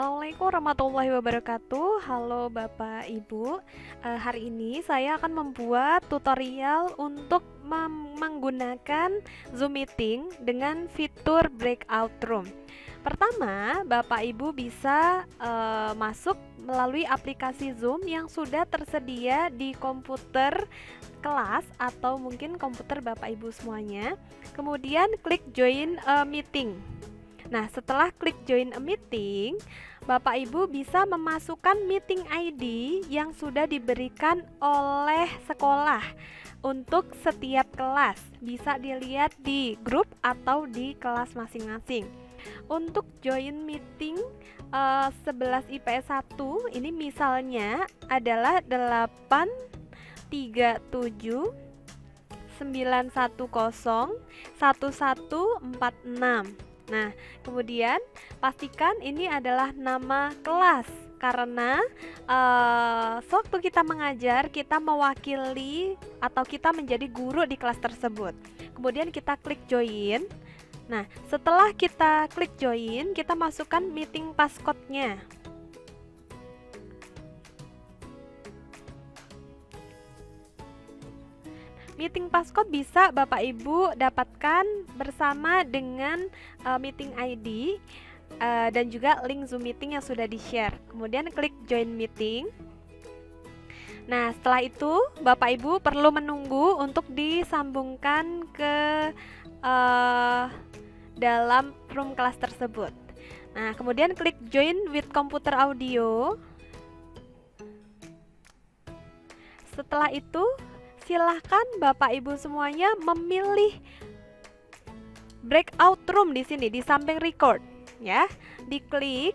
Assalamualaikum warahmatullahi wabarakatuh. Halo Bapak Ibu. Hari ini saya akan membuat tutorial untuk menggunakan Zoom Meeting dengan fitur breakout room. Pertama, Bapak Ibu bisa masuk melalui aplikasi Zoom yang sudah tersedia di komputer kelas atau mungkin komputer Bapak Ibu semuanya. Kemudian klik join a meeting. Nah, setelah klik join a meeting, Bapak Ibu bisa memasukkan meeting ID yang sudah diberikan oleh sekolah untuk setiap kelas. Bisa dilihat di grup atau di kelas masing-masing. Untuk join meeting 11 IPS 1, ini misalnya adalah 837 910 1146. Nah, kemudian pastikan ini adalah nama kelas karena sewaktu kita mengajar, kita mewakili atau kita menjadi guru di kelas tersebut. Kemudian kita klik join. Nah, setelah kita klik join, kita masukkan meeting passcode-nya. Meeting passcode bisa Bapak Ibu dapatkan bersama dengan meeting ID dan juga link Zoom meeting yang sudah di-share. Kemudian klik join meeting. Nah, setelah itu Bapak Ibu perlu menunggu untuk disambungkan ke dalam room kelas tersebut. Nah, kemudian klik join with computer audio. Setelah itu silahkan Bapak Ibu semuanya memilih breakout room di sini di samping record ya, diklik.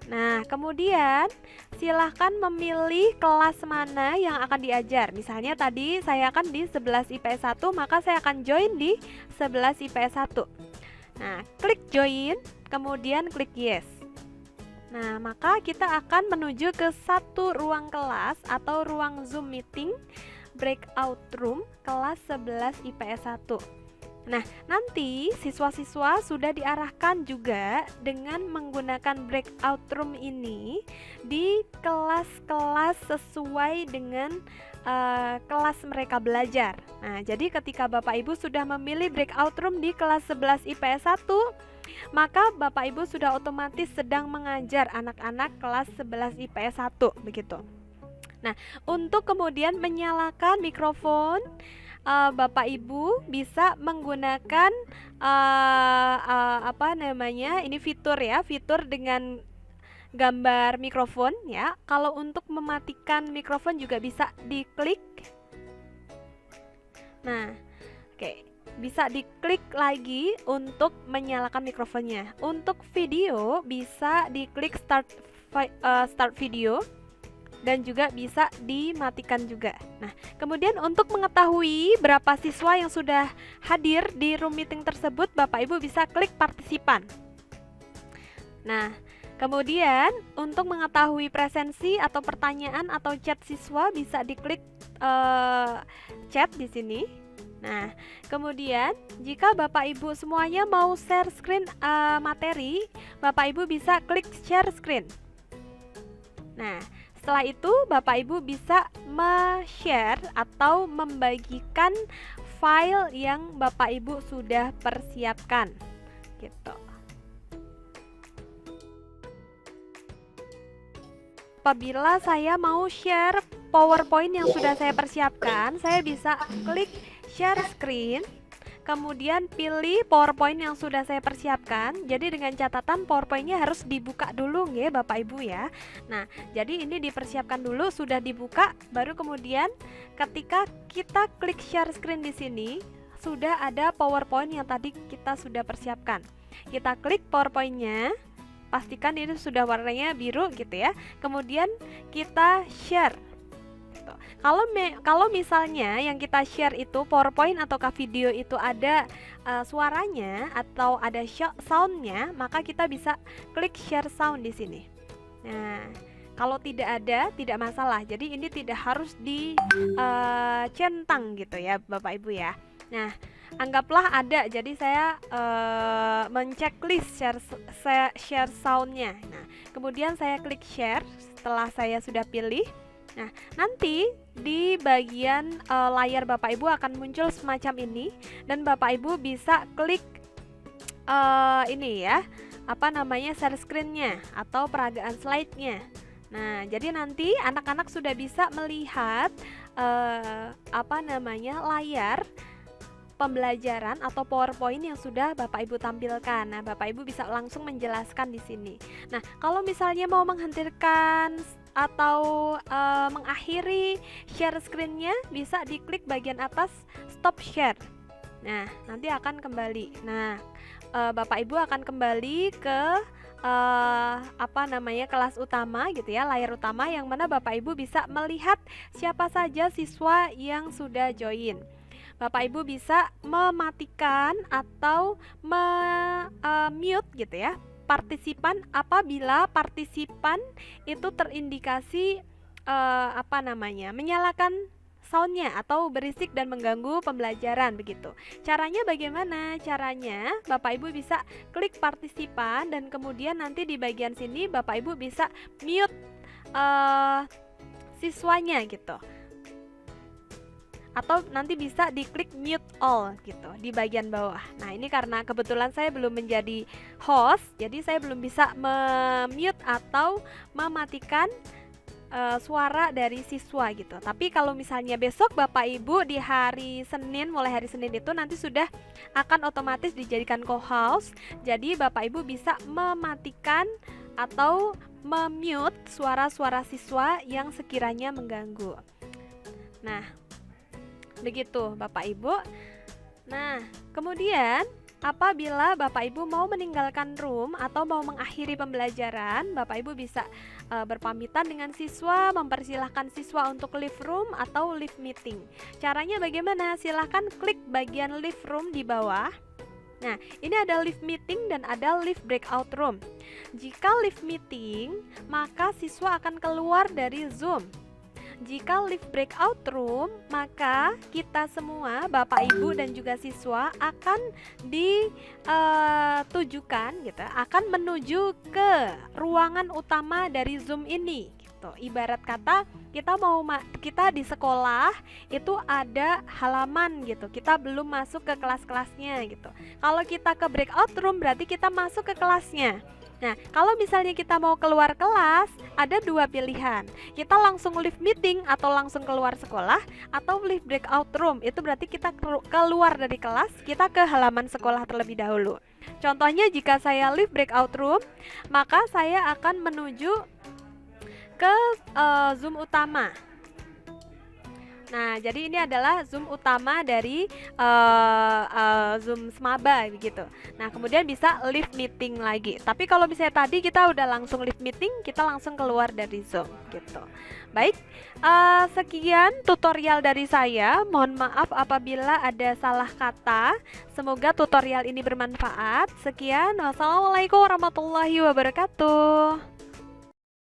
Nah, kemudian silahkan memilih kelas mana yang akan diajar. Misalnya tadi saya akan di 11 IPS 1, maka saya akan join di 11 IPS 1. Nah, klik join, kemudian klik yes. Nah, maka kita akan menuju ke satu ruang kelas atau ruang Zoom meeting breakout room kelas 11 IPS 1. Nah, nanti siswa-siswa sudah diarahkan juga dengan menggunakan breakout room ini di kelas-kelas sesuai dengan kelas mereka belajar. Nah, jadi ketika Bapak Ibu sudah memilih breakout room di kelas 11 IPS 1, maka Bapak Ibu sudah otomatis sedang mengajar anak-anak kelas 11 IPS 1 begitu. Nah, untuk kemudian menyalakan mikrofon, Bapak Ibu bisa menggunakan ini fitur ya, fitur dengan gambar mikrofon ya. Kalau untuk mematikan mikrofon juga bisa diklik. Nah, oke, bisa diklik lagi untuk menyalakan mikrofonnya. Untuk video bisa diklik start video. Dan juga bisa dimatikan juga. Nah, kemudian untuk mengetahui berapa siswa yang sudah hadir di room meeting tersebut, Bapak Ibu bisa klik partisipan. Nah, kemudian untuk mengetahui presensi atau pertanyaan atau chat siswa bisa diklik chat di sini. Nah, kemudian jika Bapak Ibu semuanya mau share screen materi, Bapak Ibu bisa klik share screen. Nah, setelah itu Bapak Ibu bisa share atau membagikan file yang Bapak Ibu sudah persiapkan gitu. Apabila saya mau share PowerPoint yang sudah saya persiapkan, saya bisa klik share screen. Kemudian pilih PowerPoint yang sudah saya persiapkan. Jadi dengan catatan PowerPoint-nya harus dibuka dulu ya Bapak Ibu ya. Nah, jadi ini dipersiapkan dulu, sudah dibuka, baru kemudian ketika kita klik share screen di sini, sudah ada PowerPoint yang tadi kita sudah persiapkan. Kita klik PowerPoint-nya, pastikan ini sudah warnanya biru gitu ya. Kemudian kita share. Kalau misalnya yang kita share itu PowerPoint ataukah video itu ada suaranya atau ada soundnya, maka kita bisa klik share sound di sini. Nah, kalau tidak ada, tidak masalah. Jadi ini tidak harus dicentang gitu ya Bapak Ibu ya. Nah, anggaplah ada, jadi saya menceklis share soundnya. Nah, Kemudian saya klik share setelah saya sudah pilih. Nah, nanti di bagian layar Bapak Ibu akan muncul semacam ini, dan Bapak Ibu bisa klik ini ya, share screen-nya atau peragaan slide-nya. Nah, jadi nanti anak-anak sudah bisa melihat layar pembelajaran atau PowerPoint yang sudah Bapak Ibu tampilkan. Nah, Bapak Ibu bisa langsung menjelaskan di sini. Nah, kalau misalnya mau menghentikan atau mengakhiri share screen-nya, bisa diklik bagian atas stop share. Nah, nanti akan kembali. Nah, Bapak Ibu akan kembali ke kelas utama gitu ya, layar utama yang mana Bapak Ibu bisa melihat siapa saja siswa yang sudah join. Bapak Ibu bisa mematikan atau mute gitu ya partisipan apabila partisipan itu terindikasi menyalakan soundnya atau berisik dan mengganggu pembelajaran begitu. Caranya bagaimana? Caranya Bapak Ibu bisa klik partisipan dan kemudian nanti di bagian sini Bapak Ibu bisa mute siswanya gitu. Atau nanti bisa diklik mute all gitu di bagian bawah. Nah, ini karena kebetulan saya belum menjadi host, jadi saya belum bisa mute atau mematikan suara dari siswa gitu. Tapi kalau misalnya besok Bapak Ibu di hari Senin, mulai hari Senin itu nanti sudah akan otomatis dijadikan co-host. Jadi Bapak Ibu bisa mematikan atau memute suara-suara siswa yang sekiranya mengganggu. Nah, begitu Bapak Ibu. Nah, kemudian apabila Bapak Ibu mau meninggalkan room atau mau mengakhiri pembelajaran, Bapak Ibu bisa berpamitan dengan siswa, mempersilahkan siswa untuk leave room atau leave meeting. Caranya bagaimana? Silahkan klik bagian leave room di bawah. Nah, ini ada leave meeting dan ada leave breakout room. Jika leave meeting, maka siswa akan keluar dari Zoom. Jika leave breakout room, maka kita semua, Bapak Ibu dan juga siswa akan ditujukan gitu, akan menuju ke ruangan utama dari Zoom ini gitu. Ibarat kata kita di sekolah itu ada halaman gitu. Kita belum masuk ke kelas-kelasnya gitu. Kalau kita ke breakout room berarti kita masuk ke kelasnya. Nah, kalau misalnya kita mau keluar kelas, ada dua pilihan. Kita langsung leave meeting atau langsung keluar sekolah, atau leave breakout room. Itu berarti kita keluar dari kelas, kita ke halaman sekolah terlebih dahulu. Contohnya jika saya leave breakout room, maka saya akan menuju ke Zoom utama. Nah, jadi ini adalah Zoom utama dari Zoom Smaba begitu. Nah, kemudian bisa leave meeting lagi. Tapi kalau misalnya tadi kita udah langsung leave meeting, kita langsung keluar dari Zoom gitu. Baik, sekian tutorial dari saya. Mohon maaf apabila ada salah kata. Semoga tutorial ini bermanfaat. Sekian, wassalamualaikum warahmatullahi wabarakatuh.